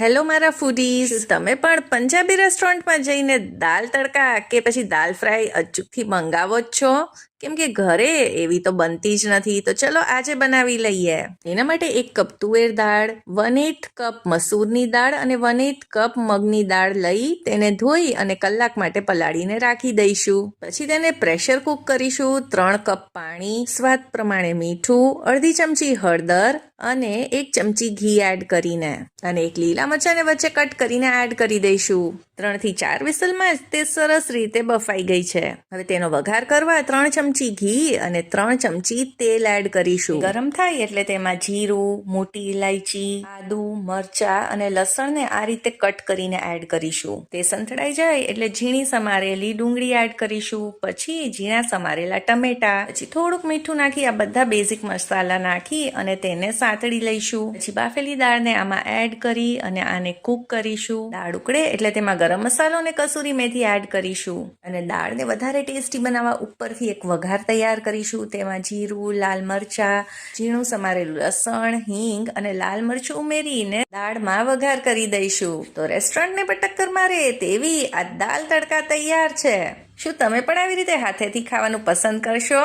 Hello મારા foodies, તમે પણ પંજાબી રેસ્ટોરન્ટમાં જઈને દાલ તડકા કે પછી દાલ ફ્રાય અચૂકથી મંગાવો જ છો? કેમ કે ઘરે એવી તો બનતી જ નથી. તો ચલો આજે બનાવી લઈએ. એના માટે 1 કપ તુવેર દાળ, 1/8 કપ મસૂરની દાળ અને 1/8 કપ મગની દાળ લઈ તેને ધોઈ અને કલાક માટે પલાળીને રાખી દઈશું. પછી તેને પ્રેશર કુક કરીશું. 3 કપ પાણી, સ્વાદ પ્રમાણે મીઠું, અડધી ચમચી હળદર અને 1 ચમચી ઘી એડ કરીને અને 1 લીલા મરચાંને વચ્ચે કટ કરીને એડ કરી દઈશું. 3 થી 4 વિસલમાં જ તે સરસ રીતે બફાઈ ગઈ છે. હવે તેનો વઘાર કરવા 3 ચમચી ઘી અને 3 ચમચી તેલ એડ કરીશું. ગરમ થાય એટલે તેમાં જીરું, મોટી ઇલાયચી, આદુ, મરચા અને લસણને આ રીતે કટ કરીને એડ કરીશું. તે સંતળાઈ જાય એટલે ઝીણી સમારેલી ડુંગળી એડ કરીશું. પછી ઝીણા સમારેલા ટમેટા, પછી થોડુંક મીઠું નાખી આ બધા બેઝિક મસાલા નાખી અને તેને સાતળી લઈશું. પછી બાફેલી દાળને આમાં એડ કરી અને આને કૂક કરીશું. દાળ ઉકળે એટલે તેમાં ગરમ મસાલો અને કસૂરી મેથી એડ કરીશું અને દાળને વધારે ટેસ્ટી બનાવવા ઉપરથી એક વઘાર તૈયાર કરીશું. તેમાં જીરું, લાલ મરચા, ઝીણું સમારેલું લસણ, હિંગ અને લાલ મરચું ઉમેરીને દાળમાં વઘાર કરી દઈશું. તો રેસ્ટોરન્ટને પણ ટક્કર મારે તેવી આ દાલ તડકા તૈયાર છે. શું તમે પણ આવી રીતે હાથેથી ખાવાનું પસંદ કરશો?